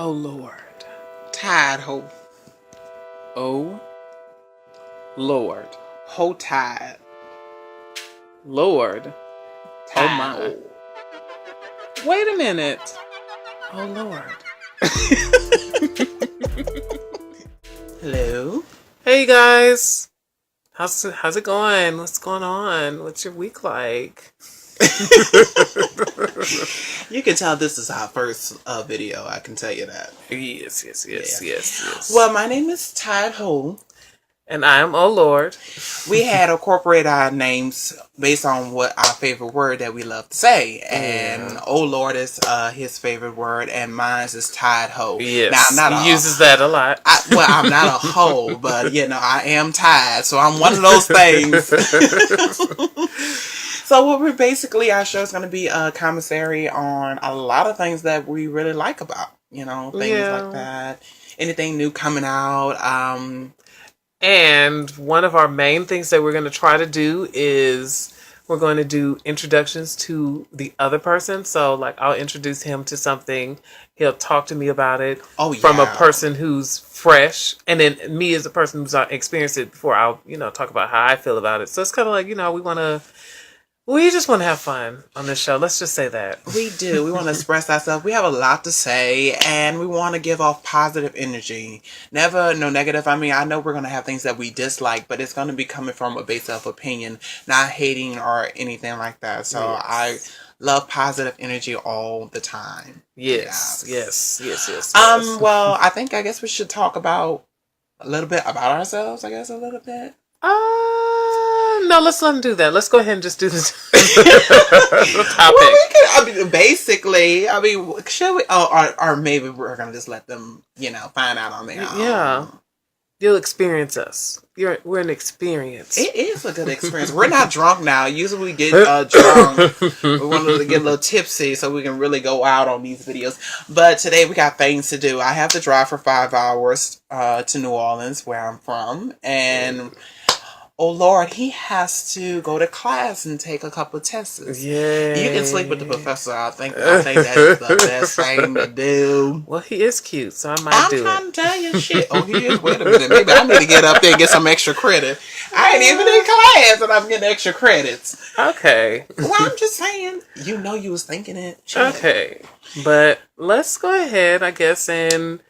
Oh Lord. Tide ho. Oh Lord. Ho tide. Lord. Oh Tide my. ho. Wait a minute. Oh Lord. Hello. Hey guys. How's it going? What's going on? What's your week like? You can tell this is our first video. I can tell you that. Yes. Well, my name is Tide Ho. And I am Oh Lord. We had incorporated our names based on what our favorite word that we love to say. And Oh Lord is his favorite word, and mine is Tide Ho. Yes, now, he uses that a lot. I'm not a hoe, but I am tied, so I'm one of those things. So what we're basically, our show is going to be a commissary on a lot of things that we really like about, things like that. Anything new coming out. And one of our main things that we're going to try to do is we're going to do introductions to the other person. So, like, I'll introduce him to something. He'll talk to me about it from a person who's fresh. And then me as a person who's experienced it before, I'll, talk about how I feel about it. So it's kind of like, we just want to have fun on this show. Let's just say that. We do. We want to express ourselves. We have a lot to say, and we want to give off positive energy. Never no negative. I know we're going to have things that we dislike, but it's going to be coming from a base of opinion, not hating or anything like that. So I love positive energy all the time. Yes. Well, I guess we should talk about a little bit about ourselves, a little bit. No, let's let him do that. Let's go ahead and just do this topic. Well, we can, basically, should we? Or maybe we're going to just let them, find out on their own. Yeah. You'll experience us. We're an experience. It is a good experience. We're not drunk now. Usually we get drunk. We wanted to get a little tipsy so we can really go out on these videos. But today we got things to do. I have to drive for 5 hours to New Orleans, where I'm from. And oh Lord, he has to go to class and take a couple of tests. Yeah. You can sleep with the professor. I think that is the best thing to do. Well, he is cute, so I might do it. I'm trying to tell you shit. Oh, he is. Wait a minute. Maybe I need to get up there and get some extra credit. I ain't even in class and I'm getting extra credits. Okay. Well, I'm just saying. You was thinking it. Shit. Okay. But let's go ahead, I guess, and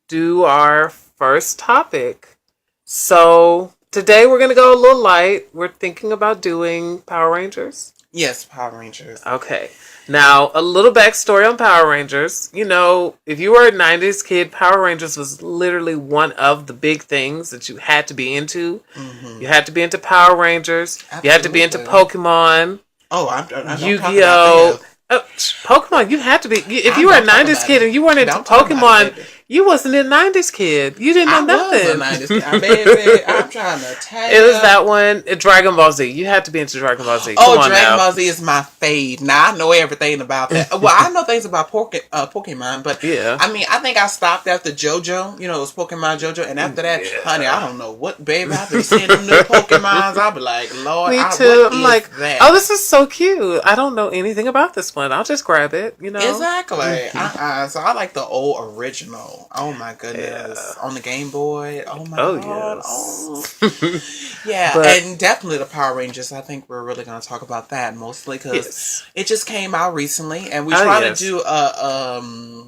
do our first topic. So today we're going to go a little light. We're thinking about doing Power Rangers. Yes, Power Rangers. Okay. Now, a little backstory on Power Rangers. If you were a 90s kid, Power Rangers was literally one of the big things that you had to be into. Mm-hmm. You had to be into Power Rangers. Absolutely. You had to be into Pokemon. Oh, I Yu-Gi-Oh! Pokemon, you had to be. If you were a 90s kid and you weren't into Pokemon, you wasn't a 90s kid. You didn't know nothing. I was a 90s kid. Baby, I'm trying to tell you. It was that one, Dragon Ball Z. You had to be into Dragon Ball Z. Dragon Ball Z is my fave. Now, I know everything about that. Well, I know things about Pokemon, but yeah. I think I stopped after JoJo. It was Pokemon JoJo, and after that, honey, I don't know what, baby. I've been seeing them new Pokemons. I'll be like, Lord, me too. I'm like, oh, this is so cute. I don't know anything about this one. I'll just grab it, Exactly. So I like the old original. Oh my goodness. Yeah. On the Game Boy. Oh my God. Yes. Oh. Yeah. And definitely the Power Rangers. I think we're really going to talk about that mostly because it just came out recently, and we try to do a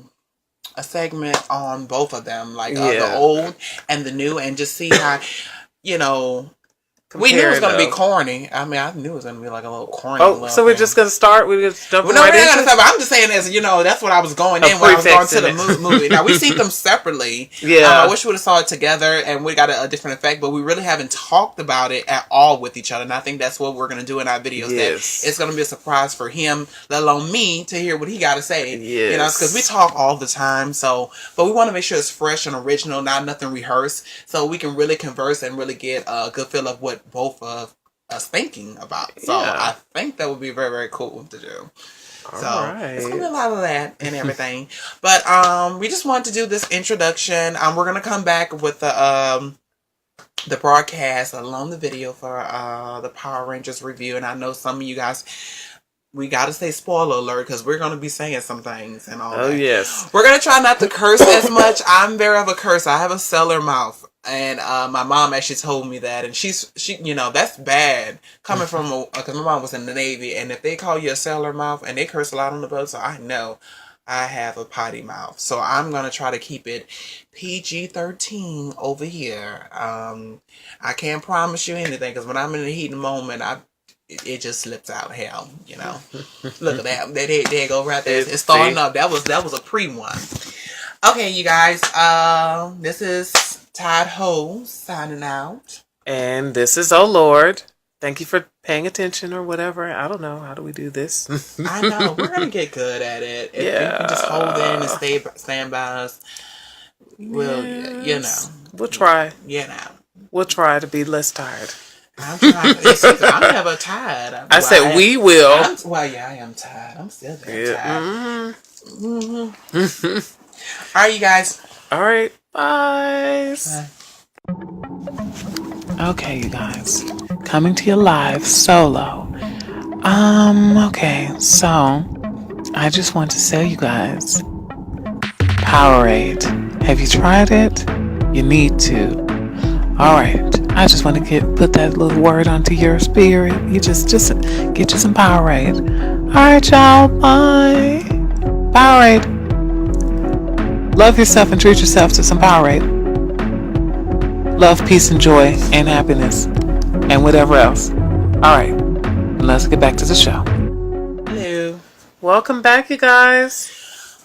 segment on both of them, like the old and the new, and just see how, we knew it was going to be corny. I knew it was going to be like a little corny. Oh, so we're just going to start? We're just jumping right into it? I'm just saying this, that's what I was going in when I was going to the movie. Now, we seen them separately. Yeah. I wish we would have saw it together and we got a different effect, but we really haven't talked about it at all with each other. And I think that's what we're going to do in our videos. Yes. That it's going to be a surprise for him, let alone me, to hear what he got to say. Yes. Because we talk all the time. But we want to make sure it's fresh and original, not nothing rehearsed, so we can really converse and really get a good feel of what both of us thinking about. So I think that would be very, very cool to do. It's gonna be a lot of that and everything. But we just wanted to do this introduction. We're gonna come back with the broadcast along the video for the Power Rangers review. And I know some of you guys we got to say spoiler alert because we're going to be saying some things and all that. Oh, yes. We're going to try not to curse as much. I'm very of a curse. I have a cellar mouth. And my mom actually told me that. And she that's bad coming from because my mom was in the Navy. And if they call you a cellar mouth and they curse a lot on the boat, so I know I have a potty mouth. So I'm going to try to keep it PG-13 over here. I can't promise you anything because when I'm in the heat of the moment, it just slips out. Hell, Look at that. There you go right there. It's starting up. That was a pre-one. Okay, you guys. This is Todd Ho signing out. And this is Oh Lord. Thank you for paying attention or whatever. I don't know. How do we do this? I know. We're going to get good at it. If you can just hold in and stand by us. We'll, We'll try. We'll try to be less tired. I'm trying. I'm never tired. I said we will. I am tired. I'm still tired. All right, you guys. All right. Bye. Okay, you guys. Coming to you live solo. Okay, so I just want to say, you guys, Powerade. Have you tried it? You need to. Alright. I just want to put that little word onto your spirit. You just get you some Powerade. Alright, y'all. Bye. Powerade. Love yourself and treat yourself to some Powerade. Love, peace, and joy, and happiness, and whatever else. Alright. Let's get back to the show. Hello. Welcome back, you guys.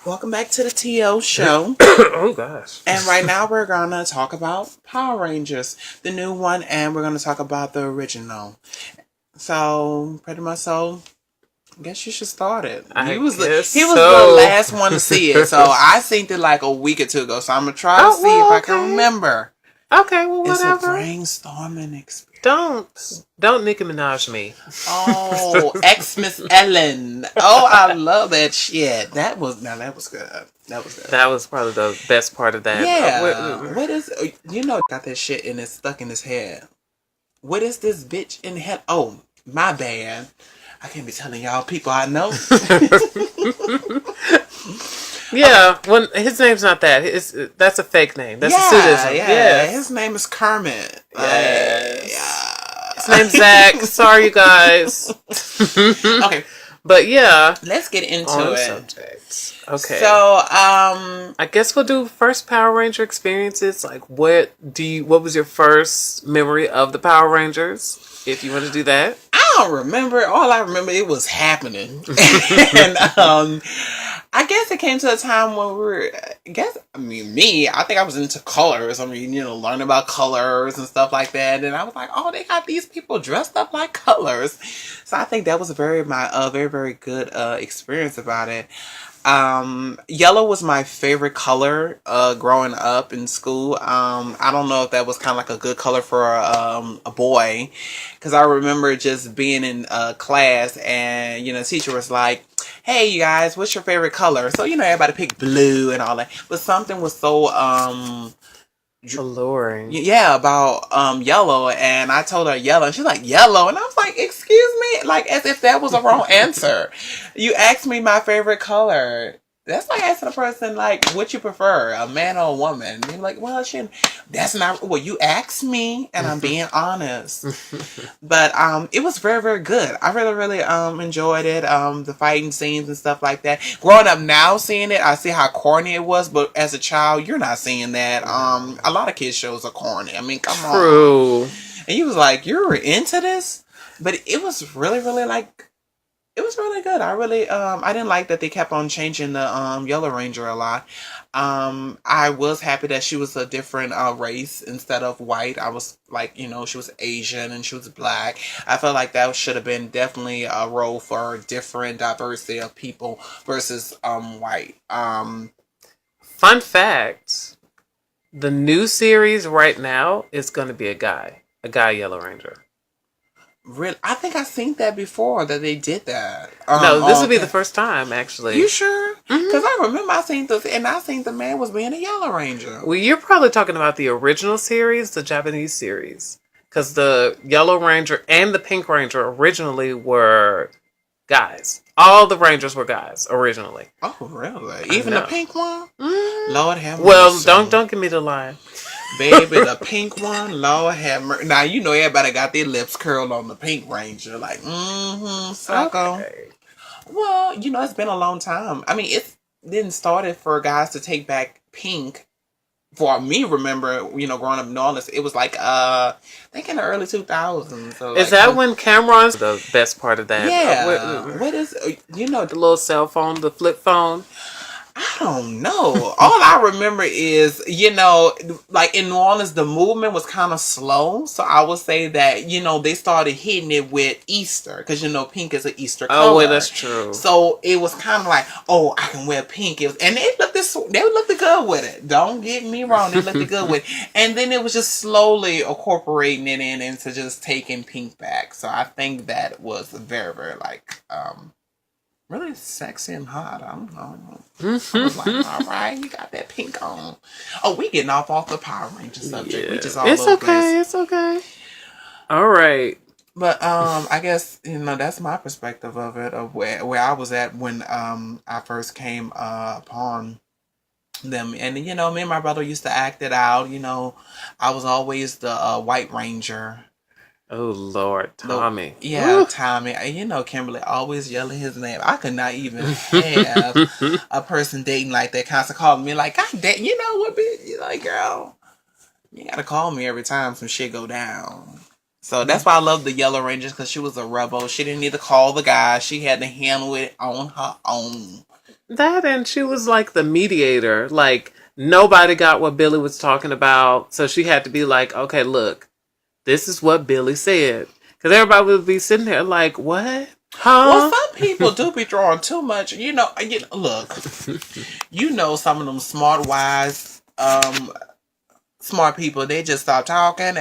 Welcome back to the TO show. Oh, gosh. And right now we're going to talk about Power Rangers, the new one, and we're going to talk about the original. So, pretty much so, I guess you should start it. He was the last one to see it, so I synced it like a week or two ago, so I'm going to try to see if I can remember. Okay, well, whatever. It's a brainstorming experience. Don't Nicki Minaj me. Oh, Miss Ellen. Oh, I love that shit. That was good. That was good. That was probably the best part of that. Yeah. What is, got that shit stuck in his head. What is this bitch in hell? Oh, my bad. I can't be telling y'all people I know. Yeah, well, his name's not that. That's a fake name. That's a pseudonym. Yeah, his name is Kermit. His name's Zach. Sorry, you guys. Okay. But yeah. Let's get into it. Subjects. Okay. So, I guess we'll do first Power Ranger experiences. Like, what was your first memory of the Power Rangers? If you want to do that. I don't remember. All I remember, it was happening. And, I guess it came to a time when I think I was into colors. Learning about colors and stuff like that. And I was like, oh, they got these people dressed up like colors. So I think that was a very, very good experience about it. Yellow was my favorite color growing up in school. I don't know if that was kind of like a good color for a boy, because I remember just being in class and the teacher was like, hey, you guys, what's your favorite color? So everybody picked blue and all that, but something was so alluring. Yeah, about yellow, and I told her yellow, and she's like, yellow, and I was like, excuse me, like as if that was a wrong answer. You asked me my favorite color. That's like asking a person, like, what you prefer, a man or a woman? And you're like, well, that's not, well, you asked me, and I'm being honest. But it was very, very good. I really, really enjoyed it, the fighting scenes and stuff like that. Growing up now, seeing it, I see how corny it was, but as a child, you're not seeing that. A lot of kids' shows are corny. I mean, come on. True. And he was like, you're into this? But it was really, really it was really good. I really, I didn't like that they kept on changing the Yellow Ranger a lot. I was happy that she was a different race instead of white. I was like, she was Asian and she was black. I felt like that should have been definitely a role for different diversity of people versus white. Fun fact, the new series right now is going to be a guy Yellow Ranger. Really? I think I seen that before, that they did that. No, this would be the first time, actually. You sure? Because I remember I seen the man was being a Yellow Ranger. Well, you're probably talking about the original series, the Japanese series. Because the Yellow Ranger and the Pink Ranger originally were guys. All the Rangers were guys originally. Oh, really? Even the pink one? Mm. Lord have mercy. Well, don't give me the line. Baby, the pink one, Lord have mercy. Now, you know everybody got their lips curled on the Pink Ranger. Like, sucker. Okay. Well, you know, it's been a long time. I mean, it didn't start for guys to take back pink. For me, remember, you know, growing up in New Orleans, it was like, I think in the early 2000s. So is that when Cameron's the best part of that? Yeah. What is, you know, the little cell phone, the flip phone? I don't know. All I remember is, you know, like in New Orleans, the movement was kind of slow. So I would say that, you know, they started hitting it with Easter because, you know, pink is an Easter color. Oh, well, that's true. So it was kind of like, oh, I can wear pink. And they looked good with it. Don't get me wrong. They looked good with it. And then it was just slowly incorporating it into just taking pink back. So I think that was very, very like, really sexy and hot. I don't know. I was like, all right, you got that pink on. Oh, we getting off the Power Ranger subject. Yeah. We just all it's okay. Place. It's okay. All right. But I guess, you know, that's my perspective of it, of where I was at when I first came upon them. And, you know, me and my brother used to act it out. You know, I was always the White Ranger. Oh, Lord, Tommy. Yeah, Tommy. You know, Kimberly always yelling his name. I could not even have a person dating like that, constantly calling me like, God damn, you know what, bitch? You're like, girl, you gotta call me every time some shit go down. So that's why I love the Yellow Rangers, because she was a rebel. She didn't need to call the guy. She had to handle it on her own. That, and she was like the mediator. Like, nobody got what Billy was talking about. So she had to be like, okay, look. This is what Billy said. Because everybody would be sitting there like, what? Huh? Well, some people do be drawing too much. You know, look. You know some of them smart, wise, smart people, they just stop talking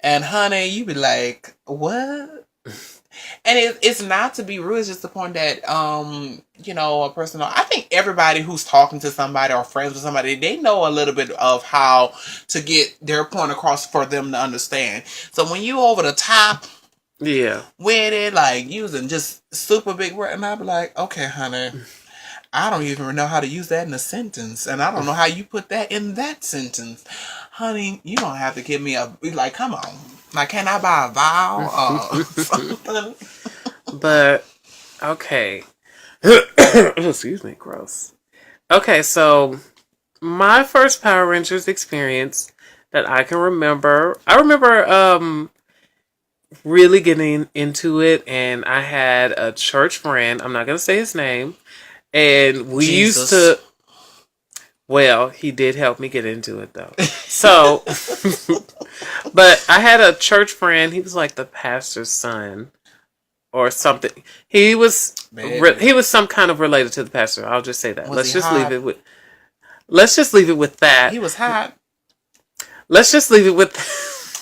and honey, you be like, what? And it's not to be rude, it's just the point that, you know, a person, I think everybody who's talking to somebody or friends with somebody, they know a little bit of how to get their point across for them to understand. So when you over the top with it, like using just super big words, and I be like, okay, honey, I don't even know how to use that in a sentence, and I don't know how you put that in that sentence. Honey, you don't have to give me like, come on. Like, can I buy a vowel or something? But, okay. Excuse me, gross. Okay, so my first Power Rangers experience that I can remember, I remember really getting into it, and I had a church friend, I'm not going to say his name, and we used to, well, he did help me get into it though. So, but I had a church friend, he was like the pastor's son or something. He was some kind of related to the pastor. I'll just say that. Let's just leave it with that. He was hot. Let's just leave it with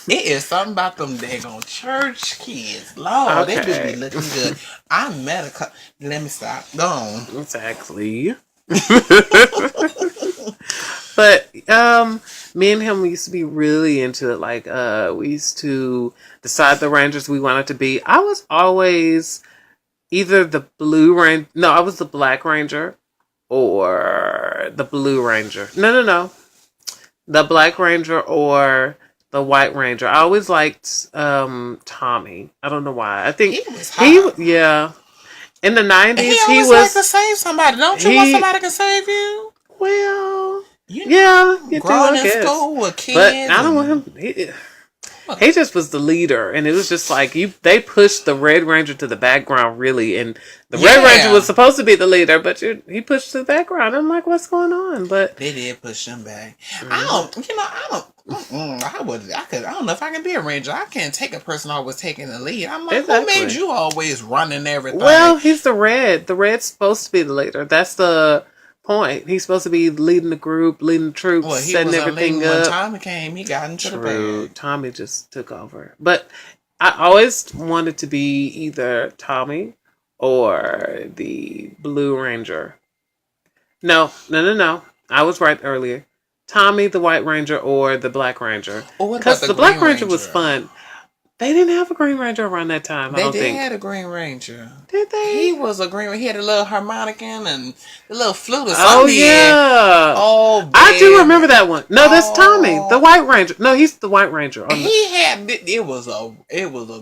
It is something about them daggone church kids. Lord, they just be looking good. I met a couple. Let me stop. Go on. Exactly. But me and him, we used to be really into it. Like we used to decide the Rangers we wanted to be. I was always either the Blue Ranger. No, I was the Black Ranger or the Blue Ranger. No. The Black Ranger or the White Ranger. I always liked Tommy. I don't know why. I think he was hot. In the 90s, he was like to save somebody. Don't you want somebody to save you? Well, you growing in school with kids. But I don't want him. He just was the leader, and it was just like they pushed the Red Ranger to the background, really, and the Red Ranger was supposed to be the leader, but he pushed to the background. I'm like, what's going on? But they did push him back. I don't know if I can be a ranger. I can't take a person always taking the lead. I'm like, Who made you always running everything? Well, he's the red. The red's supposed to be the leader. That's the point. He's supposed to be leading the group, leading the troops, setting everything up. When Tommy came, he got into the bag. Tommy just took over. But I always wanted to be either Tommy or the Blue Ranger. No. I was right earlier. Tommy, the White Ranger, or the Black Ranger. Because the Black Ranger was fun. They didn't have a Green Ranger around that time. I They don't did think. had a Green Ranger. Did they? He was a Green Ranger. He had a little harmonica and the little flute or Oh something. yeah. Oh, baby. I do remember that one. No, that's Tommy, the White Ranger. No, he's the White Ranger. He had it was a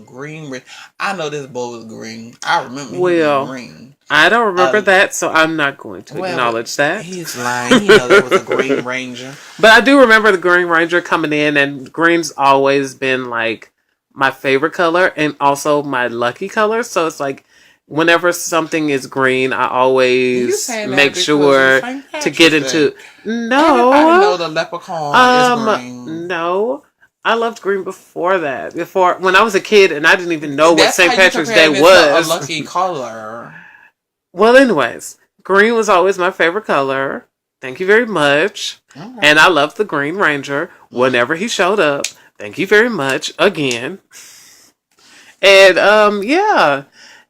Green Ranger. I know this boy was green. I remember he was green. I don't remember that, so I'm not going to acknowledge that. He's lying. He know there was a Green Ranger. But I do remember the Green Ranger coming in, and green's always been like my favorite color and also my lucky color. So it's like whenever something is green, I always make sure to get into. No, everybody know the leprechaun is green. No. I loved green before that. Before when I was a kid and I didn't even know what St. Patrick's Day was. A lucky color. Well, anyways, green was always my favorite color. Thank you very much. Okay. And I loved the Green Ranger whenever he showed up. Thank you very much again. And yeah,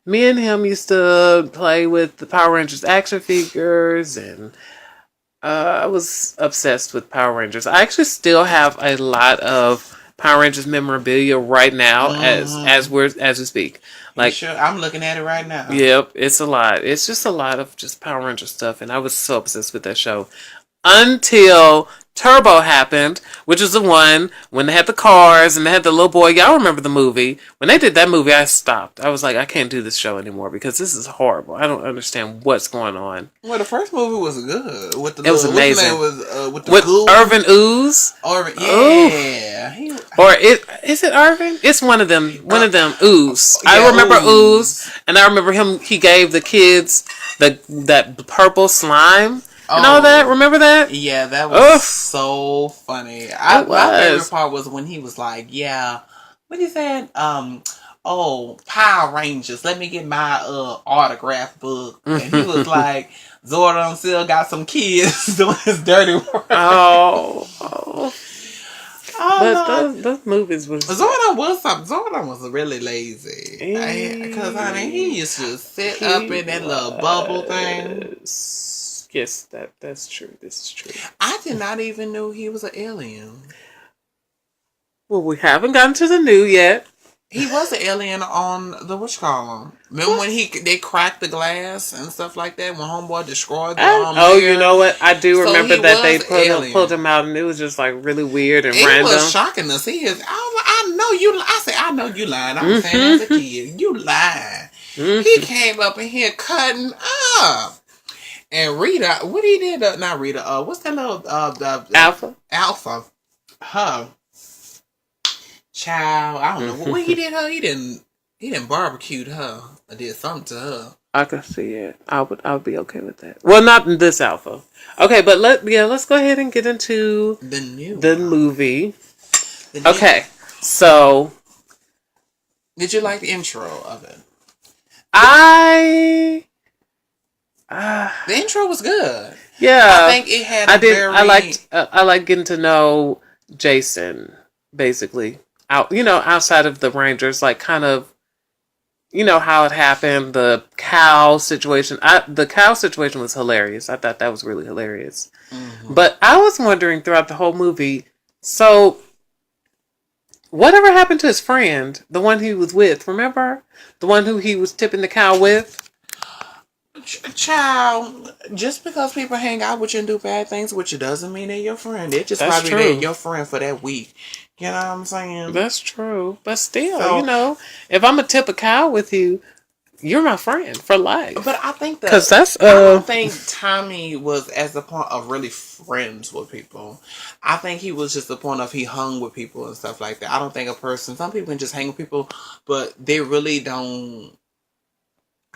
me and him used to play with the Power Rangers action figures, and I was obsessed with Power Rangers. I actually still have a lot of Power Rangers memorabilia right now as we speak. Like, sure, I'm looking at it right now. Yep, it's a lot. It's just a lot of just Power Ranger stuff, and I was so obsessed with that show until Turbo happened, which is the one when they had the cars and they had the little boy. Y'all remember the movie? When they did that movie, I stopped. I was like, I can't do this show anymore because this is horrible. I don't understand what's going on. Well, the first movie was good. It was amazing. With Irvin Ooze. Irvin, yeah. Is it Irvin? It's one of them. One of them Ooze. Yeah, I remember Ooze, and I remember him. He gave the kids that purple slime. And all that, remember that? Yeah, that was so funny. My favorite part was when he was like, "Yeah, what he said? Power Rangers. Let me get my autograph book." And he was like, "Zordon still got some kids doing his dirty work." But those movies was Zordon was really lazy because honey, he used to sit up in that little bubble thing. Yes, that's true. This is true. I did not even know he was an alien. Well, we haven't gotten to the new yet. He was an alien on the whatchamacallit. Remember when they cracked the glass and stuff like that when Homeboy destroyed the you know what? I do remember that they pulled him out and it was just like really weird and random. It was shocking to see his. I know you. I said I know you lying. I was saying as a kid, you lying. He came up in here cutting up. And Rita, what he did? Not Rita. What's that little Alpha? Alpha. Her child. I don't know what he did. Her. He didn't barbecue her. Or did something to her. I could see it. I would be okay with that. Well, not in this Alpha. Okay, but let's go ahead and get into the movie. Okay, so did you like the intro of it? The intro was good. Yeah, I think it had. I liked getting to know Jason basically. Outside of the Rangers, like kind of, how it happened. The cow situation. The cow situation was hilarious. I thought that was really hilarious. Mm-hmm. But I was wondering throughout the whole movie. So, whatever happened to his friend, the one he was with? Remember, the one who he was tipping the cow with. Child, just because people hang out with you and do bad things with you doesn't mean they're your friend. They're just probably they're your friend for that week. You know what I'm saying? That's true. But still, if I'm going to tip a cow with you, you're my friend for life. But I think that... Because that's... I don't think Tommy was as the point of really friends with people. I think he was just the point of he hung with people and stuff like that. I don't think some people can just hang with people, but they really don't...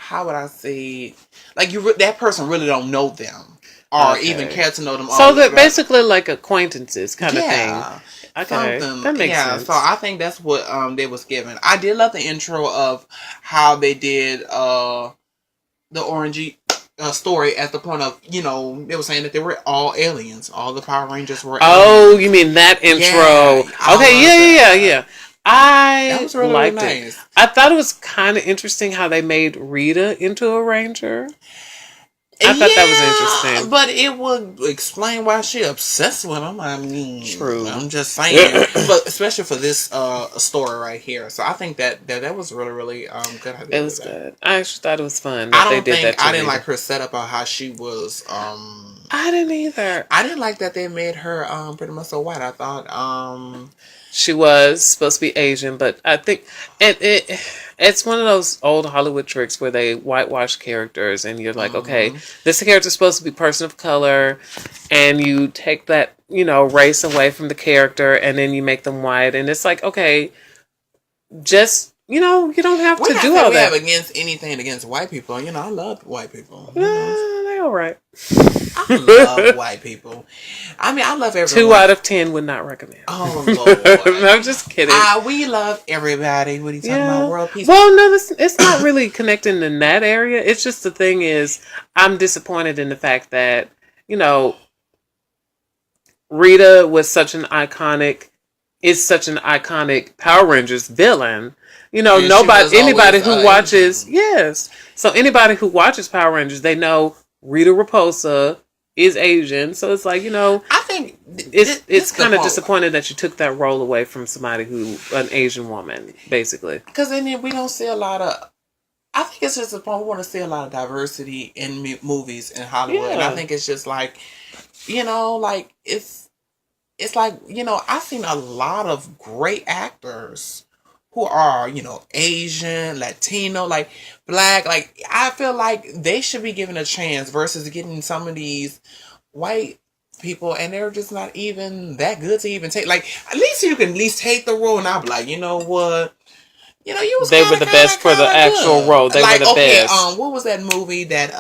How would I say? Like that person really don't know them, or even care to know them. So they're basically like acquaintances kind of thing. Okay, that makes sense. So I think that's what they was given. I did love the intro of how they did the orangey story at the point of they were saying that they were all aliens. All the Power Rangers were. Oh, you mean that intro? Yeah, okay, yeah. That was really liked nice. it. I thought it was kind of interesting how they made Rita into a ranger. I thought that was interesting. But it would explain why she obsessed with him. I mean, true. I'm just saying, but especially for this story right here. So I think that was really, really good. It was good. I actually thought it was fun. I didn't like her setup of how she was. I didn't either. I didn't like that they made her pretty much so white. I thought she was supposed to be Asian, but I think it's one of those old Hollywood tricks where they whitewash characters, and you're like, okay, this character is supposed to be a person of color, and you take that race away from the character, and then you make them white, and it's like, okay, just you don't have to do all that. We have anything against white people. I love white people. They all right. I love white people. I mean, I love everyone. 2 out of 10 would not recommend. Oh, Lord. I'm just kidding. We love everybody. What are you talking about? World peace? Well, no, it's not really connecting in that area. It's just the thing is, I'm disappointed in the fact that, Rita was such an iconic Power Rangers villain. Anybody who watches, yes. So anybody who watches Power Rangers, they know Rita Repulsa is Asian. So it's like, I think it's kind of disappointing that you took that role away from somebody an Asian woman, basically. Because then we don't see a lot of, I think it's just a point, we want to see a lot of diversity in movies in Hollywood. Yeah. And I think it's just like, it's like, I've seen a lot of great actors who are, Asian, Latino, like Black. Like, I feel like they should be given a chance versus getting some of these white people and they're just not even that good to even take. Like, at least you can at least take the role, and I'll be like, you know what? You was they were the best for the actual role. They were the best. What was that movie that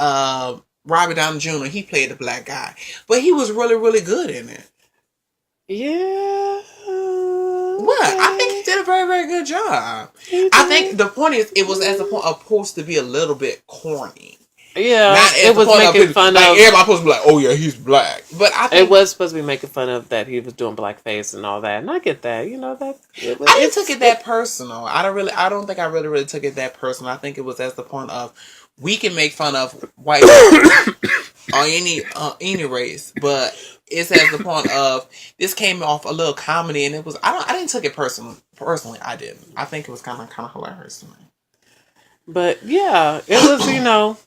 Robert Downey Jr. he played a black guy, but he was really, really good in it. Yeah. What? I think he did a very, very good job. I think the point is, it was as a point supposed to be a little bit corny. Yeah, it was making fun of. Everybody supposed to be like, "Oh yeah, he's black," but I think it was supposed to be making fun of that he was doing blackface and all that, and I get that. I didn't took it that personal. I don't think I really took it that personal. I think it was as the point of we can make fun of white people or any race, but it's as the point of this came off a little comedy, and it was. I didn't take it personally. Personally, I didn't. I think it was kind of hilarious to me. But yeah, it was.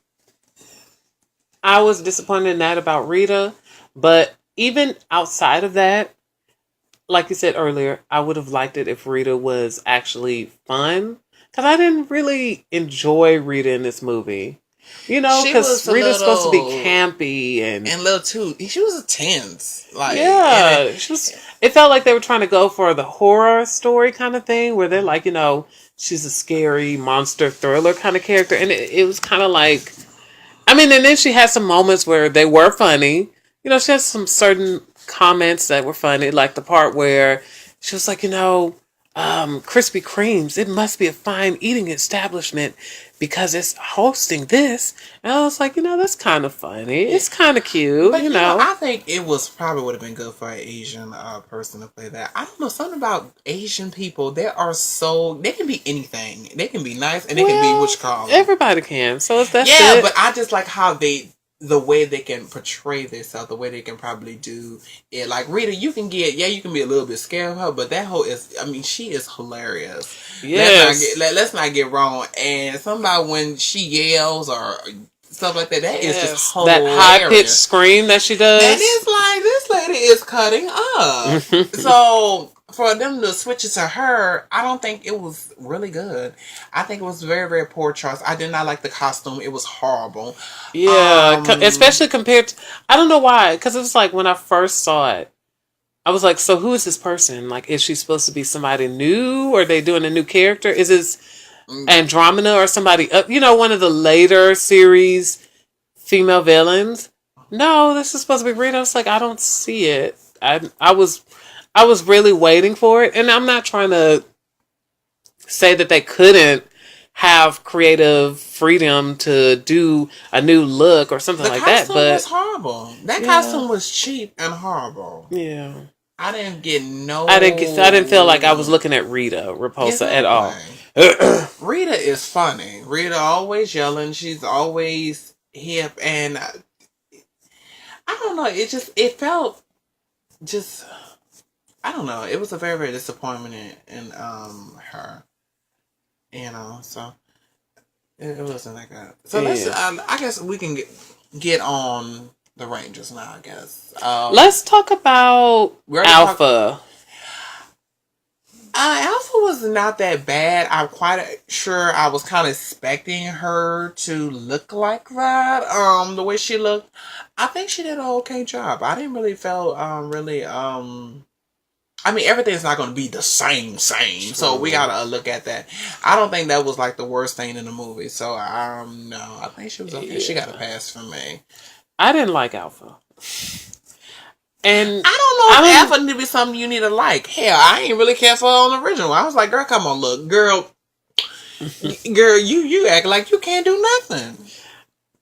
I was disappointed in that about Rita, but even outside of that, like you said earlier, I would have liked it if Rita was actually fun, because I didn't really enjoy Rita in this movie. Because Rita's supposed to be campy and little too. She was tense. Like, yeah, she was. It felt like they were trying to go for the horror story kind of thing, where they're like, she's a scary monster thriller kind of character, and it was kind of like. I mean, and then she had some moments where they were funny. She had some certain comments that were funny, like the part where she was like, Krispy Kremes, it must be a fine eating establishment because it's hosting this. And I was like, that's kind of funny. It's kind of cute, but, I think it would have been good for an Asian person to play that. I don't know, something about Asian people, they can be anything. They can be nice and they can be what you call them. Everybody can. So that's it. But I just like how the way they can portray themselves, the way they can probably do it. Like Rita, you can be a little bit scared of her, but that she is hilarious. Yes. Let's not get wrong. And somebody when she yells or stuff like that is just hilarious. That high-pitched scream that she does. And it's like, this lady is cutting up. So for them to switch it to her, I don't think it was really good. I think it was very, very poor choice. I did not like the costume. It was horrible. Yeah, especially compared to... I don't know why, because it was like when I first saw it, I was like, so who is this person? Like, is she supposed to be somebody new? Or are they doing a new character? Is this Andromeda or somebody... one of the later series female villains? No, this is supposed to be Rita. I was like, I don't see it. I was really waiting for it, and I'm not trying to say that they couldn't have creative freedom to do a new look or something like that. But the costume was horrible. That costume was cheap and horrible. Yeah, I didn't get no. I didn't feel like I was looking at Rita Repulsa at all. Rita is funny. Rita always yelling. She's always and I don't know. It felt just, I don't know. It was a very, very disappointment in her, so it wasn't that good. So let's, I guess we can get on the Rangers now, I guess. Let's talk about Alpha. Alpha was not that bad. I'm quite sure I was kind of expecting her to look like that. The way she looked, I think she did an okay job. I didn't really feel really. I mean, everything's not going to be the same. True. So we gotta look at that. I don't think that was like the worst thing in the movie. So no, I think she was okay. Yeah. She got a pass from me. I didn't like Alpha. And I don't know if Alpha need to be something you need to like. Hell, I ain't really care for her on the original. I was like, girl, come on, look, girl, you act like you can't do nothing.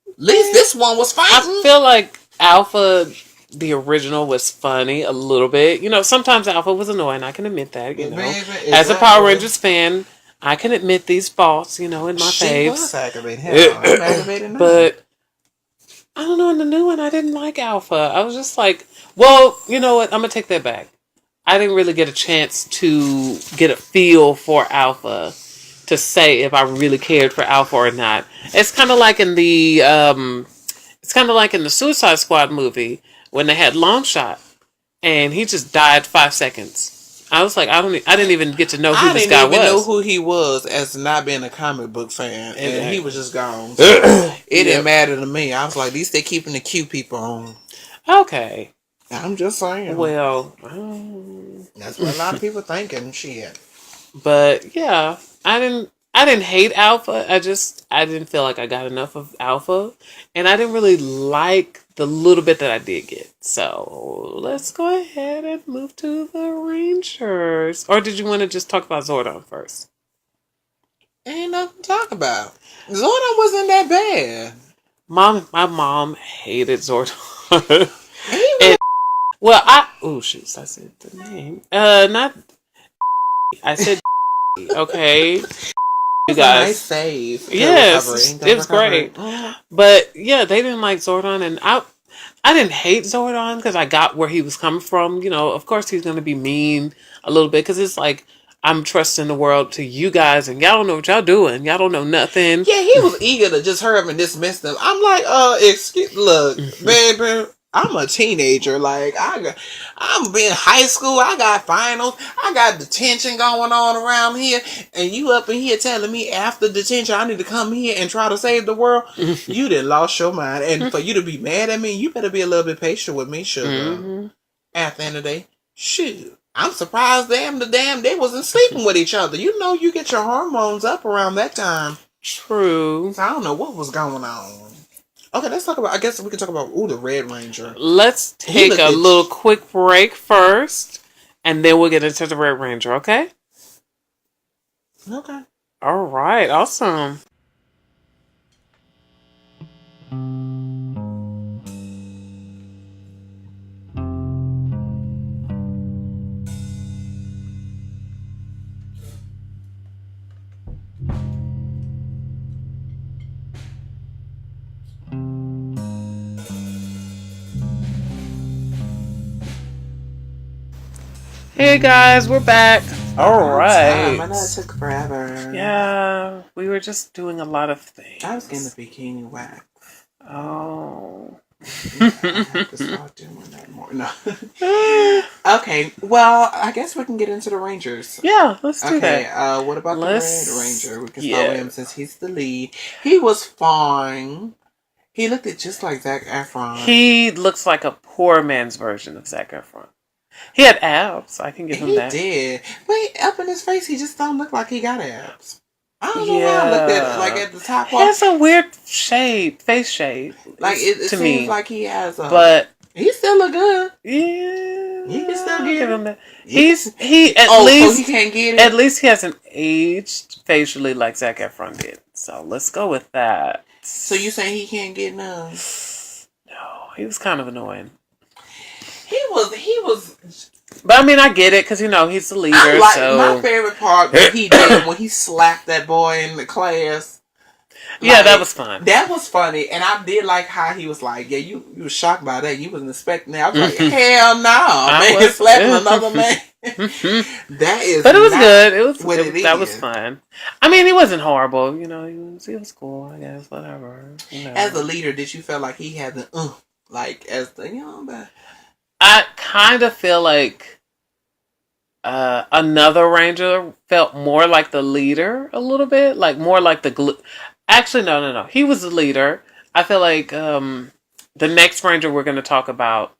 At least this one was fighting. I feel like Alpha, the original, was funny a little bit. You know, sometimes Alpha was annoying. I can admit that. You know, exactly. As a Power Rangers fan, I can admit these faults. You know, in my faves. Was aggravating. Hell, I'm aggravated now. But I don't know. In the new one, I didn't like Alpha. I was just like, well, you know what? I'm gonna take that back. I didn't really get a chance to get a feel for Alpha to say if I really cared for Alpha or not. It's kind of like in the Suicide Squad movie when they had Longshot and he just died 5 seconds. I was like, I didn't even get to know who this guy was. I didn't even know who he was as not being a comic book fan, and he was just gone. So it didn't matter to me. I was like, at least they're keeping the cute people on. Okay. I'm just saying. Well, that's what a lot of people thinking. Shit. But yeah, I didn't hate Alpha. I didn't feel like I got enough of Alpha, and I didn't really like the little bit that I did get. So let's go ahead and move to the Rangers. Or did you want to just talk about Zordon first? Ain't nothing to talk about. Zordon wasn't that bad. My mom hated Zordon. Well, I said the name. Not. I said. Okay. You guys. Nice save. Yes, it was great. But yeah, they didn't like Zordon, and I didn't hate Zordon because I got where he was coming from. You know, of course he's going to be mean a little bit because it's like, I'm trusting the world to you guys, and y'all don't know what y'all doing. Y'all don't know nothing. Yeah, he was eager to just hurry up and dismiss them. I'm like, look, baby, I'm a teenager. Like, I'm in high school. I got finals. I got detention going on around here. And you up in here telling me after detention I need to come here and try to save the world? You done lost your mind. And for you to be mad at me, you better be a little bit patient with me, sugar. Mm-hmm. At the end of the day, shoot. I'm surprised they wasn't sleeping with each other. You know, you get your hormones up around that time. True. So I don't know what was going on. Okay, let's talk about, I guess we can talk about, the Red Ranger. Let's take a little quick break first, and then we'll get into the Red Ranger, okay? Okay. All right, awesome. Hey guys, we're back. All right. I know it took forever. Yeah, we were just doing a lot of things. I was getting the bikini wax. Oh. Yeah, I have to start doing that more. No. Okay, well, I guess we can get into the Rangers. Yeah, let's do that. What about the Red Ranger? We can start with him since he's the lead. He was fine. He looked just like Zac Efron. He looks like a poor man's version of Zac Efron. He had abs. I can give him that. He did. But up in his face, he just don't look like he got abs. I don't know why I looked at it, like at the top. He has a weird shape, face shape. Like it seems me. Like he has a. But he still look good. Yeah, he can still get him that. He at least he can't get it. At least he hasn't aged facially like Zac Efron did. So let's go with that. So you saying he can't get none? No, he was kind of annoying. He was. But I mean, I get it because he's the leader. So my favorite part that he did when he slapped that boy in the class. Yeah, that was fun. That was funny, and I did like how he was like, "Yeah, you was shocked by that. You wasn't expecting that." I was like, "Hell no, man, slapping another man." That is, but it was good. That is. was fun. I mean, he wasn't horrible. You know, he was cool. I guess whatever. You know. As a leader, did you feel like he had the like as the I kind of feel like another ranger felt more like the leader a little bit, like more like the glue. Actually, no. He was the leader. I feel like the next ranger we're going to talk about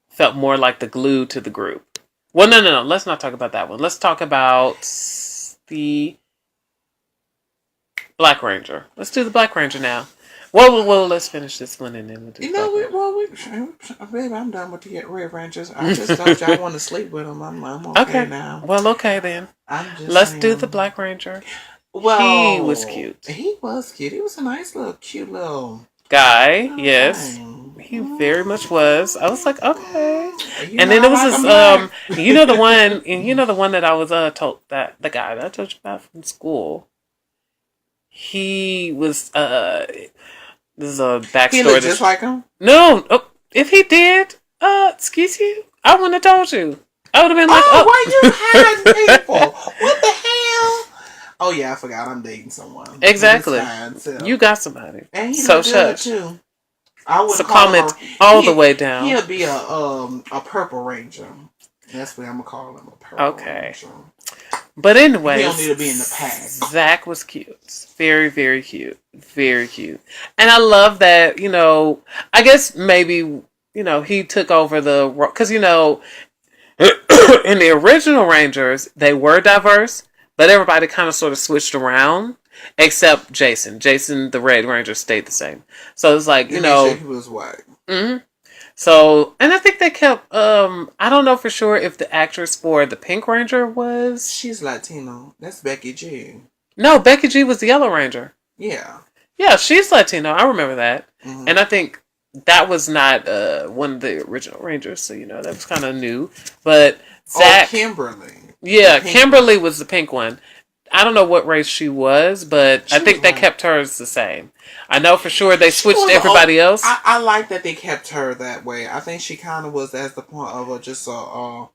felt more like the glue to the group. Well, no. Let's not talk about that one. Let's talk about the Black Ranger. Let's do the Black Ranger now. Well, let's finish this one and then we'll do. Baby, I'm done with the Red Rangers. I just thought y'all want to sleep with them. I'm okay now. Well, okay then. Let's do the Black Ranger. Well, he was cute. He was cute. He was a nice little, cute little guy. Yes. He very much was. I was like, okay. And then there was this, you know the one that I was told, that the guy that I told you about from school. He was this is a backstory. He looked just like him? No. If he did, excuse you, I wouldn't have told you. I would have been like, why you hiding people? What the hell? Oh yeah, I forgot I'm dating someone. Exactly. You got somebody. And he looked good too. I would comment all the way down. He'll be a Purple Ranger. That's what I'm gonna call him, a Purple Ranger. But anyway, he don't need to be in the pack. Zach was cute, very, very cute, very cute, and I love that. You know, I guess maybe he took over the because in the original Rangers they were diverse, but everybody kind of sort of switched around. Except Jason. Jason, the Red Ranger, stayed the same. So it's like, he was white. Mm-hmm. So, and I think they kept, I don't know for sure if the actress for the Pink Ranger was... She's Latino. That's Becky G. No, Becky G was the Yellow Ranger. Yeah. Yeah, she's Latino. I remember that. Mm-hmm. And I think that was not one of the original Rangers. So, that was kind of new. But Zach... Kimberly. Yeah, Kimberly was the pink one. I don't know what race she was, but I think they kept hers the same. I know for sure they switched everybody else. I like that they kept her that way. I think she kind of was at the point of just a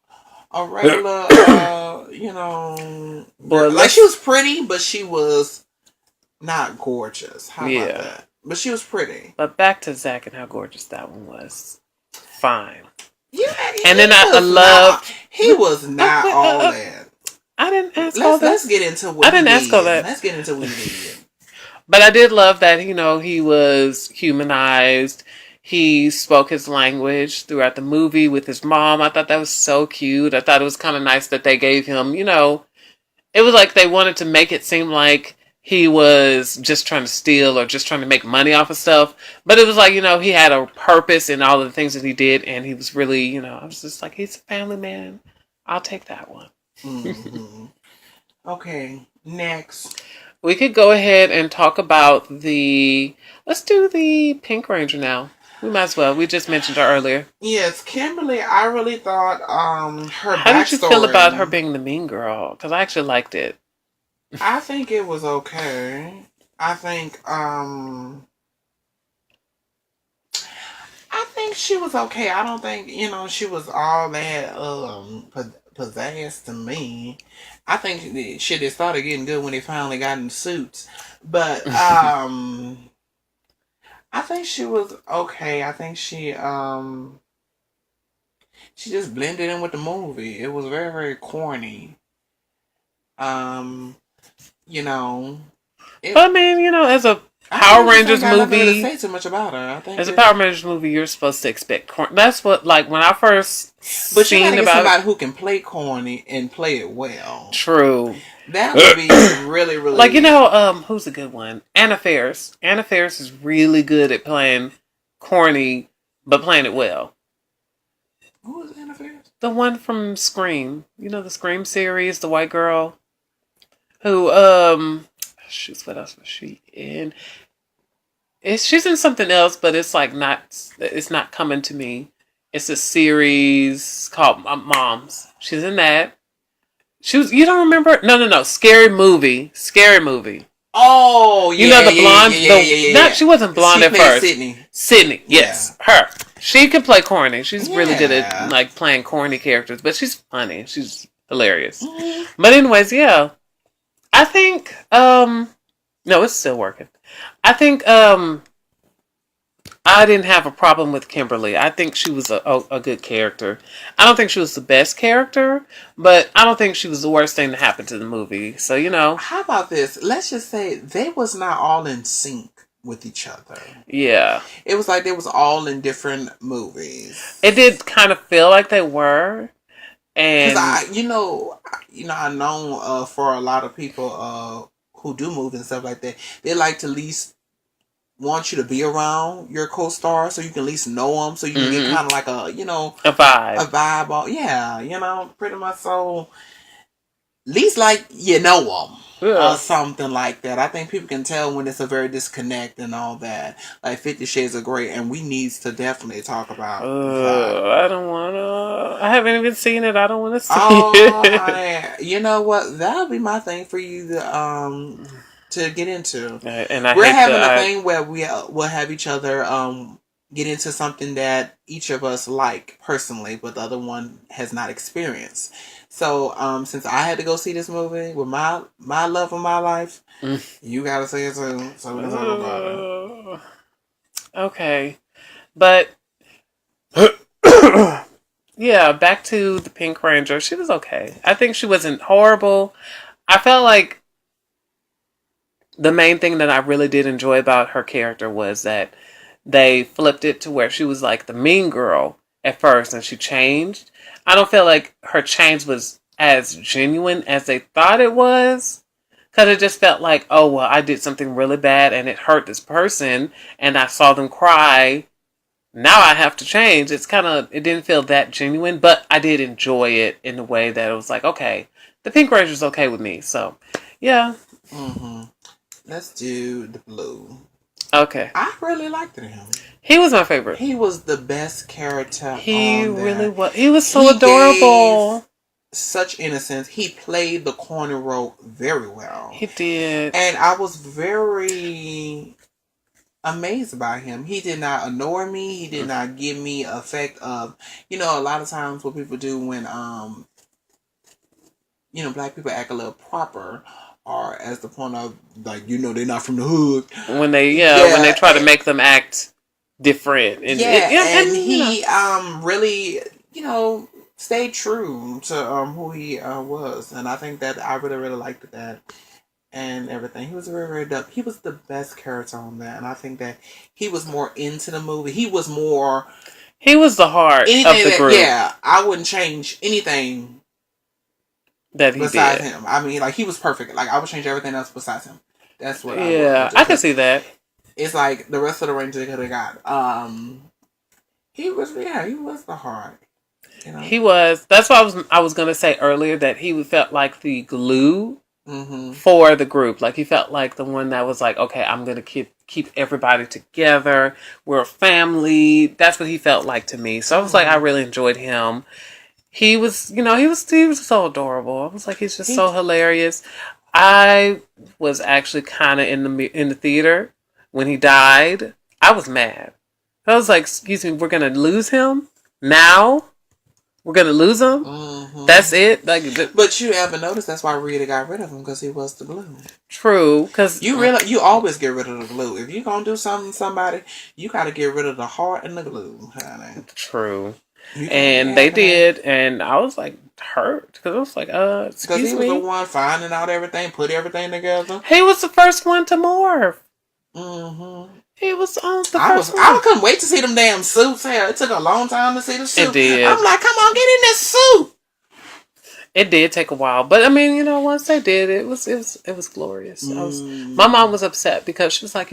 regular, like she was pretty, but she was not gorgeous. How about that? But she was pretty. But back to Zach and how gorgeous that one was. Fine. Yeah, and then I love... He was not all that. I didn't ask all that. Let's get into what I didn't ask all that. Let's get into what he did. But I did love that, he was humanized. He spoke his language throughout the movie with his mom. I thought that was so cute. I thought it was kind of nice that they gave him, it was like they wanted to make it seem like he was just trying to steal or just trying to make money off of stuff. But it was like, he had a purpose in all of the things that he did. And he was really, I was just like, he's a family man. I'll take that one. Mm-hmm. Okay, next. We could go ahead and talk about let's do the Pink Ranger now. We might as well. We just mentioned her earlier. Yes, Kimberly, I really thought her How did you feel about her being the mean girl? Because I actually liked it. I think it was okay. I think she was okay. I don't think, she was all that possessed to me. I think shit it started getting good when they finally got in suits. But I think she was okay. I think she just blended in with the movie. It was very, very corny. But I mean, as a Power Rangers movie. Say too much about her. As a Power Rangers movie, you're supposed to expect corny. That's what, like, when I first but you gotta get somebody who can play corny and play it well. True. That would be really, really like, who's a good one? Anna Faris. Anna Faris is really good at playing corny, but playing it well. Who is Anna Faris? The one from Scream. The Scream series, the white girl. Who, shoot, what else was she in? She's in something else, but it's like it's not coming to me. It's a series called Moms. She's in that. You don't remember? No. Scary movie. Oh, yeah, You know the blonde, yeah. she wasn't blonde She at played first. Sydney, yes, her. She can play corny. She's really good at like playing corny characters, but she's funny. She's hilarious. Mm-hmm. But anyways, yeah, I think no, it's still working. I think I didn't have a problem with Kimberly. I think she was a good character. I don't think she was the best character, but I don't think she was the worst thing to happen to the movie. So, you know. How about this? Let's just say they was not all in sync with each other. Yeah. It was like they was all in different movies. It did kind of feel like they were. And I know for a lot of people who do movies and stuff like that, they like to at least want you to be around your co-star so you can at least know them, so you can get kind of like a vibe, pretty much. So at least like them. Or something like that. I think people can tell when it's a very disconnect and all that. Like 50 Shades of Grey, and we need to definitely talk about that. I don't want to. I haven't even seen it. I don't want to see it. You know what? That'll be my thing for you to get into. And we're having a thing where we'll have each other get into something that each of us like personally, but the other one has not experienced. So, since I had to go see this movie with my love of my life, you gotta say it too. So we can talk about it. Okay, but yeah, back to the Pink Ranger. She was okay. I think she wasn't horrible. I felt like the main thing that I really did enjoy about her character was that they flipped it to where she was like the mean girl at first and she changed. I don't feel like her change was as genuine as they thought it was. Because it just felt like, oh, well, I did something really bad and it hurt this person and I saw them cry. Now I have to change. It didn't feel that genuine, but I did enjoy it in a way that it was like, okay, the Pink Ranger's okay with me. So, yeah. Mm-hmm. Let's do the blue. Okay. I really liked him. He was my favorite. He was the best character. He really was. He was so adorable. Such innocence. He played the corner role very well. He did. And I was very amazed by him. He did not annoy me. He did not give me effect of, a lot of times what people do when, black people act a little proper. Or as the point of, like, they're not from the hood. When they try to make them act different. And he really, stayed true to who he was. And I think that I really, really liked that and everything. He was very, very dope. He was the best character on that. And I think that he was more into the movie. He was the heart of the group. I wouldn't change anything that he besides did. him. I mean, like, he was perfect. Like, I would change everything else besides him. That's what I would. Yeah, I can see that. It's like the rest of the Rangers they could have got. He was the heart. He was. That's why I was gonna say earlier that he felt like the glue for the group. Like he felt like the one that was like, okay, I'm gonna keep everybody together. We're a family. That's what he felt like to me. So I was like, I really enjoyed him. He was, he was so adorable. I was like, he's just so hilarious. I was actually kind of in the theater when he died. I was mad. I was like, excuse me, we're gonna lose him now. We're gonna lose him. Mm-hmm. That's it. But you haven't noticed that's why Rita got rid of him because he was the glue. True, because you always get rid of the glue. If you're gonna do something to somebody, you gotta get rid of the heart and the glue, honey. True. And they did, and I was like hurt because I was like, excuse me. Because he was the one finding out everything, put everything together. He was the first one to morph. Mm-hmm. He was on the first one. I couldn't wait to see them damn suits. Hell, it took a long time to see the suit. It did. I'm like, come on, get in this suit. It did take a while, but I mean, once they did, it was glorious. My mom was upset because she was like,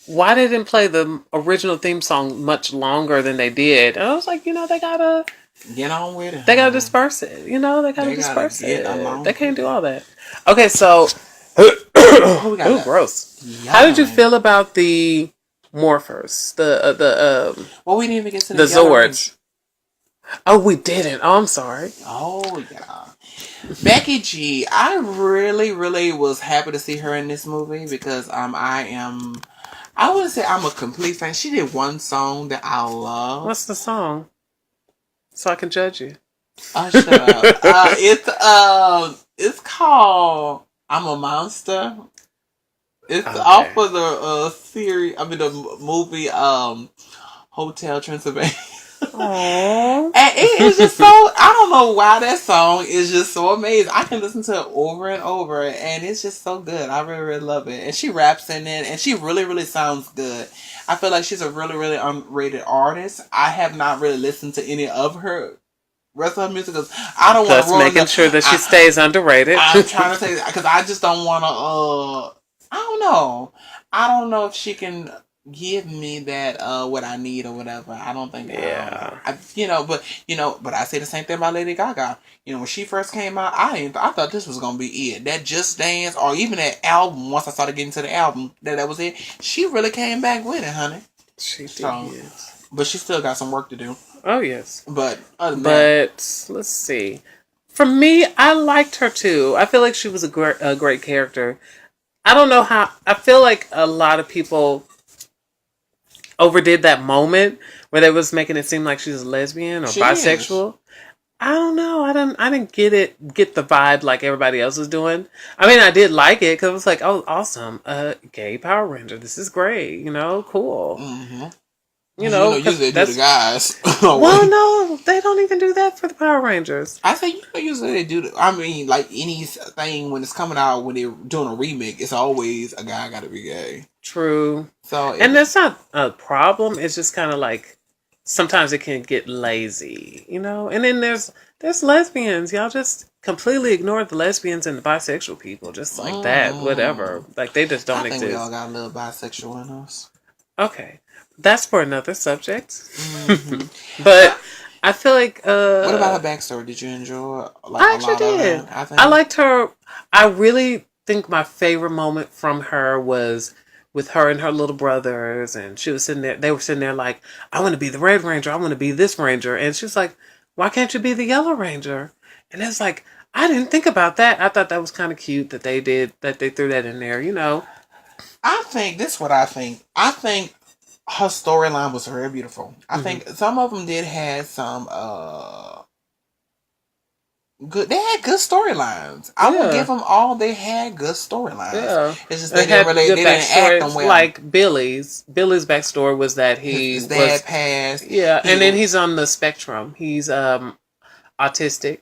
why they didn't play the original theme song much longer than they did? And I was like, they gotta get on with it. They gotta disperse it. They gotta disperse it. They can't do all that. Okay, so oh, gross. Yeah. How did you feel about the morphers? We didn't even get to the Zords. Oh, we didn't. Oh, I'm sorry. Oh yeah. Becky G, I really, really was happy to see her in this movie because I wouldn't say I'm a complete fan. She did one song that I love. What's the song? So I can judge you. Shut up. It's called "I'm a Monster." It's Okay. off of the series. I mean, the movie Hotel Transylvania. Aww. And it is just so, I don't know why that song is just so amazing. I can listen to it over and over, and it's just so good. I really, really love it. And she raps in it, and she really, really sounds good. I feel like she's a really, really underrated artist. I have not really listened to any of her rest of her music because I don't want to ruin making sure that she stays underrated. I'm trying to say that because I just don't want to. I don't know. I don't know if she can give me that what I need or whatever. I don't think. Yeah. But I say the same thing about Lady Gaga. When she first came out, I thought this was gonna be it. That Just Dance or even that album. Once I started getting to the album, that was it. She really came back with it, honey. She did. So, but she still got some work to do. Oh yes. But let's see. For me, I liked her too. I feel like she was a great character. I don't know how. I feel like a lot of people overdid that moment where they was making it seem like she was lesbian or bisexual. I don't know. I didn't get the vibe like everybody else was doing. I mean, I did like it because it was like, oh, awesome, gay Power Ranger. This is great. Cool. Mm-hmm. Usually they do the guys. Well, no, they don't even do that for the Power Rangers. I say usually they do. I mean, like anything when it's coming out when they're doing a remake, it's always a guy got to be gay. True. And that's not a problem. It's just kind of like sometimes it can get lazy, And then there's lesbians. Y'all just completely ignore the lesbians and the bisexual people, just like that. Whatever. Like they just don't exist. I think we all got a little bisexual in us. Okay. That's for another subject. Mm-hmm. But I feel like... what about her backstory? Did you enjoy I actually did. I liked her. I really think my favorite moment from her was with her and her little brothers. And she was sitting there. They were sitting there like, I want to be the Red Ranger. I want to be this Ranger. And she was like, why can't you be the Yellow Ranger? And it's like, I didn't think about that. I thought that was kind of cute that they did, that they threw that in there, I think, this is what I think. I think her storyline was very beautiful. I think some of them did have some good. They had good storylines. I will give them all. They had good storylines. Yeah. It's just they didn't act them well. Like Billy's backstory was that his dad passed. Yeah, and then he's on the spectrum. He's autistic,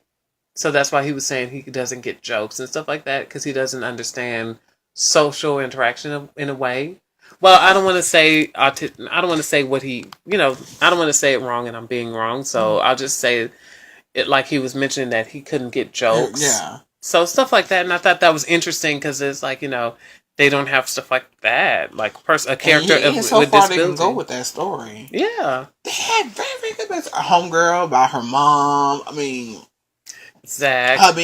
so that's why he was saying he doesn't get jokes and stuff like that because he doesn't understand social interaction in a way. Well, I don't want to say I don't want to say what he, I don't want to say it wrong and I'm being wrong. So I'll just say it like he was mentioning that he couldn't get jokes. Yeah. So stuff like that. And I thought that was interesting because it's like, they don't have stuff like that. Like a character with so far disability. They can go with that story. Yeah. They had very, very good best. A homegirl about her mom. I mean... Zach about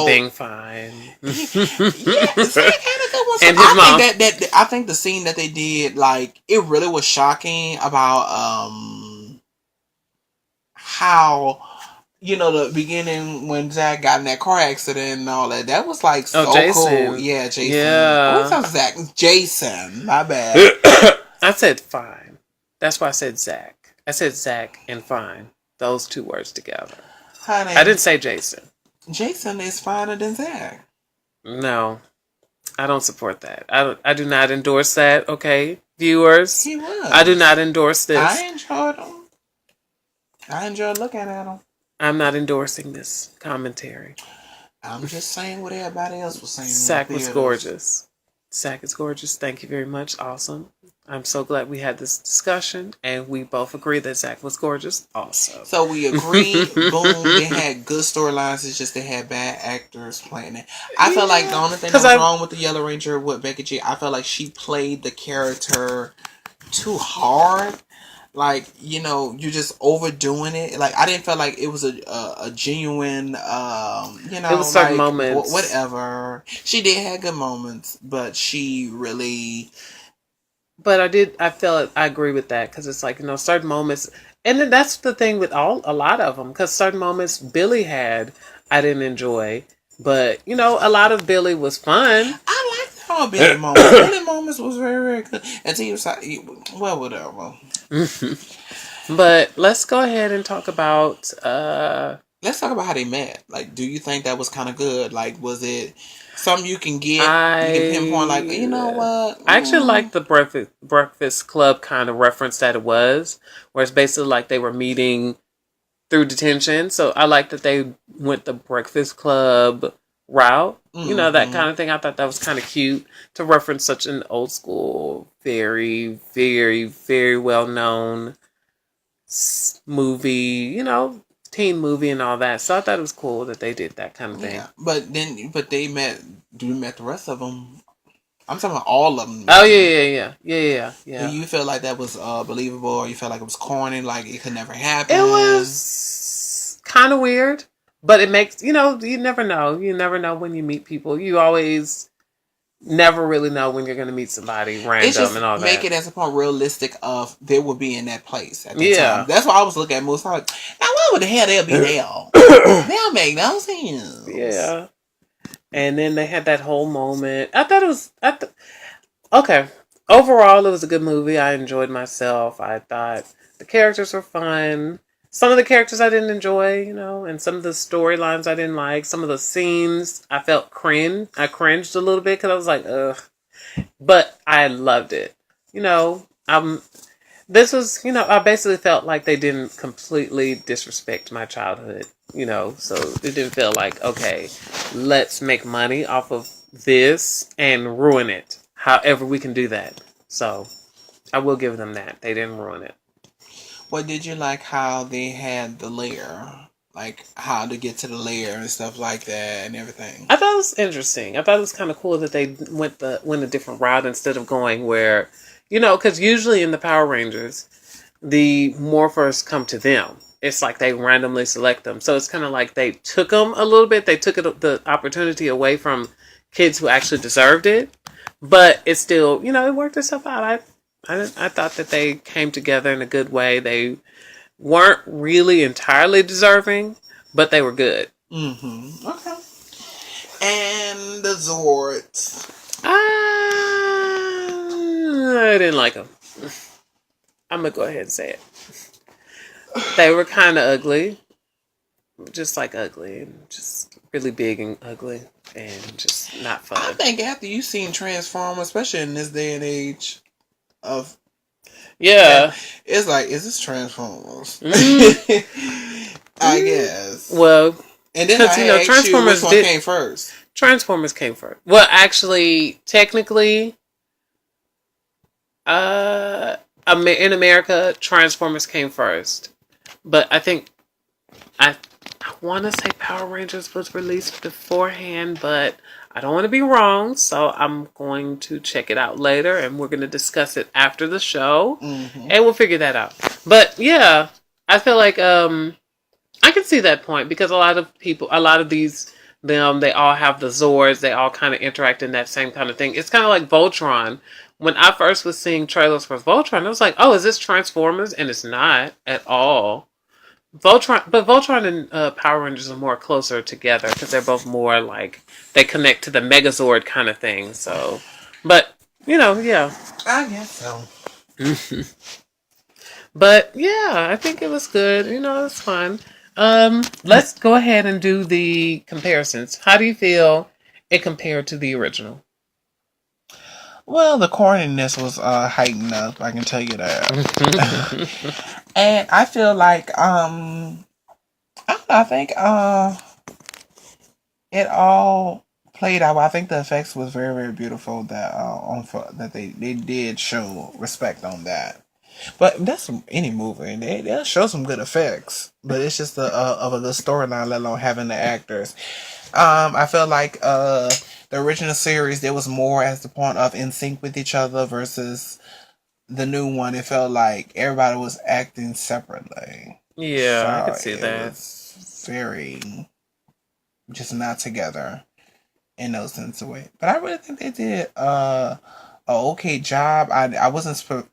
being fine. Zach had a good one. And his mom. I think the scene that they did, like, it really was shocking about how, the beginning when Zach got in that car accident and all that. That was like so cool. Yeah, Jason. Yeah. What's up, Zach? Jason. My bad. I said fine. That's why I said Zach. I said Zach and fine. Those two words together. Honey, I didn't say Jason. Jason is finer than Zach. No, I don't support that. I do not endorse that. Okay, viewers. He was. I do not endorse this. I enjoyed him. I enjoyed looking at him. I'm not endorsing this commentary. I'm just saying what everybody else was saying. Zach was gorgeous. Zach is gorgeous. Thank you very much. Awesome. I'm so glad we had this discussion, and we both agree that Zach was gorgeous also. So we agreed, boom, they had good storylines, it's just they had bad actors playing it. I felt like the only thing that was wrong with the Yellow Ranger with Becky G, I felt like she played the character too hard. Like, you're just overdoing it. Like, I didn't feel like it was a genuine, it was certain moments. Whatever. She did have good moments, but she really... But I agree with that because it's like, certain moments, and then that's the thing with a lot of them, because certain moments Billy had, I didn't enjoy. But, you know, a lot of Billy was fun. I liked all Billy moments. Billy moments was very, very good. Until he was like, well, whatever. But let's go ahead and talk about Let's talk about how they met. Like, do you think that was kind of good? Like, was it something you can get? You can pinpoint, like, you know what? I actually like the Breakfast Club kind of reference that it was, where it's basically like they were meeting through detention. So I like that they went the Breakfast Club route. You know, that kind of thing. I thought that was kind of cute to reference such an old school, very, very, very well known movie, you know, teen movie and all that. So I thought it was cool that they did that kind of thing. Yeah, but they met. Do you met the rest of them? I'm talking about all of them. Oh yeah. Do you feel like that was believable, or you felt like it was corny, like it could never happen? It was kind of weird, but it makes, you know, you never know. You never know when you meet people. You always never really know when you're going to meet somebody random and all that. Make it as a point realistic of they would be in that place at the time. That's why I was looking at movies. Like, now why would the hell they'll be there? They'll make no sense. Yeah. And then they had that whole moment. I thought it was okay. Overall, it was a good movie. I enjoyed myself. I thought the characters were fun. Some of the characters I didn't enjoy, you know, and some of the storylines I didn't like. Some of the scenes I felt cringe. I cringed a little bit because I was like, ugh. But I loved it. You know, this was, you know, I basically felt like they didn't completely disrespect my childhood, you know, so it didn't feel like, okay, let's make money off of this and ruin it. However we can do that. So I will give them that. They didn't ruin it. What did you like how they had the lair? Like how to get to the lair and stuff like that and everything. I thought it was interesting. I thought it was kind of cool that they went a different route instead of going where, you know, because usually in the Power Rangers, the morphers come to them. It's like they randomly select them. So it's kind of like they took them a little bit. They took the opportunity away from kids who actually deserved it. But it's still, you know, it worked itself out. I thought that they came together in a good way. They weren't really entirely deserving, but they were good. Okay. And the Zords. I didn't like them. I'm going to go ahead and say it. They were kind of ugly. Just like ugly. And just really big and ugly. And just not fun. I think after you've seen Transformers, especially in this day and age of... Yeah. It's like, is this Transformers? I guess. Well... And then I, you know, Transformers which one came first? Transformers came first. Well, actually, technically... in America, Transformers came first. But I think I want to say Power Rangers was released beforehand, but I don't want to be wrong, so I'm going to check it out later, and we're going to discuss it after the show, and we'll figure that out. But yeah, I feel like I can see that point because a lot of they all have the Zords, they all kind of interact in that same kind of thing. It's kind of like Voltron. When I first was seeing trailers for Voltron, I was like, oh, is this Transformers? And it's not at all. Voltron and Power Rangers are more closer together because they're both more like, they connect to the Megazord kind of thing. So, but, you know, yeah. I guess so. But, yeah, I think it was good. You know, it's fun. Let's go ahead and do the comparisons. How do you feel it compared to the original? Well, the corniness was heightened up, I can tell you that. And I feel like I think it all played out. I think the effects was very, very beautiful that they did show respect on that. But that's any movie. They'll show some good effects. But it's just of a good storyline, let alone having the actors. I feel like the original series, there was more as the point of in sync with each other versus the new one. It felt like everybody was acting separately. Yeah, so I could see that. It was very just not together in no sense of way. But I really think they did a okay job. I wasn't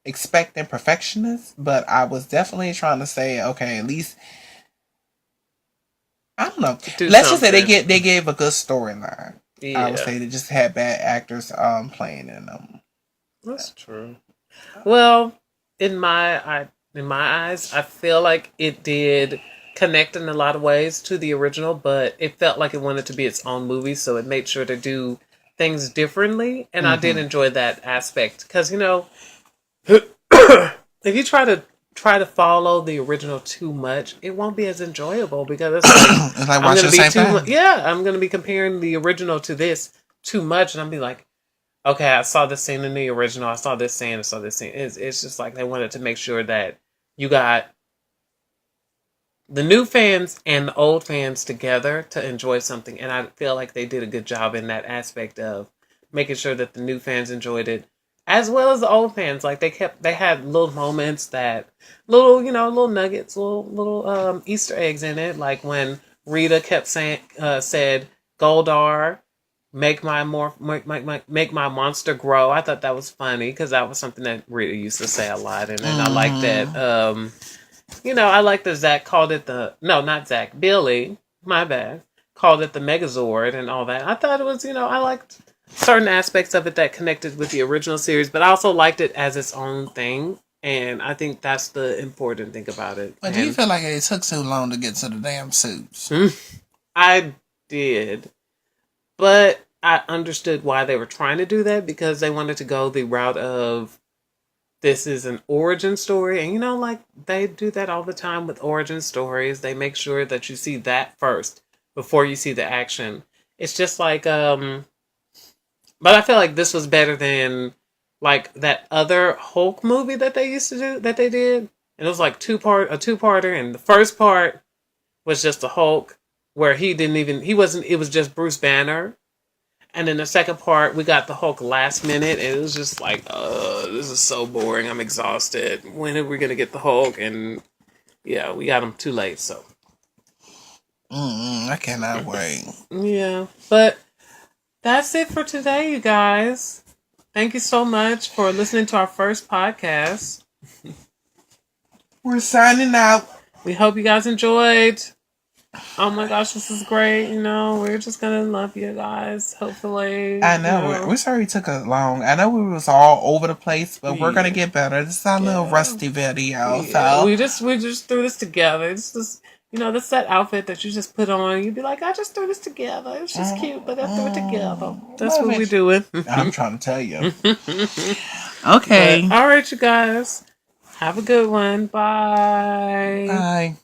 expecting perfectionist, but I was definitely trying to say, okay, at least I don't know. Do Let's just say something. they gave a good storyline. I would Yeah, say they just had bad actors playing in them. that's true. Well, in my eyes, I feel like it did connect in a lot of ways to the original, but it felt like it wanted to be its own movie, so it made sure to do things differently, and I did Mm-hmm. enjoy that aspect because if you try to follow the original too much, it won't be as enjoyable because it's like It's like I'm watching gonna the be same too thing. much. Yeah, I'm gonna be comparing the original to this too much, and I'm be like, okay, I saw this scene in the original. I saw this scene. I saw this scene. It's just like they wanted to make sure that you got the new fans and the old fans together to enjoy something. And I feel like they did a good job in that aspect of making sure that the new fans enjoyed it as well as the old fans. Like they had little moments that little nuggets, little Easter eggs in it. Like when Rita kept saying, said, Goldar, make my monster grow. I thought that was funny because that was something that Rita used to say a lot, and then I like that. Mm-hmm. I like that Zach called it the no, not Zach, Billy. My bad. Called it the Megazord and all that. I thought it was, I liked certain aspects of it that connected with the original series, but I also liked it as its own thing. And I think that's the important thing about it. But do you And feel like it took too long to get to the damn suits? I did. But I understood why they were trying to do that because they wanted to go the route of this is an origin story. And like they do that all the time with origin stories. They make sure that you see that first before you see the action. It's just like but I feel like this was better than like that other Hulk movie that they used to do that they did. And it was like a two-parter, and the first part was just the Hulk where he wasn't it was just Bruce Banner. And then the second part, we got the Hulk last minute, and it was just like, this is so boring. I'm exhausted. When are we gonna get the Hulk? And yeah, we got him too late. So I cannot wait. yeah, but that's it for today, you guys. Thank you so much for listening to our first podcast. We're signing out. We hope you guys enjoyed. Oh my gosh, this is great. We're just gonna love you guys. Hopefully, I know. We're sorry it took us long. I know we was all over the place, but we're gonna yeah. get better. This is our little Yeah. rusty video. Yeah, So we just threw this together. It's just that's that outfit that you just put on. You'd be like, I just threw this together. It's just cute, but I threw it together. That's love what we're it. doing. I'm trying to tell you. But Okay. all right, you guys, have a good one. Bye. Bye.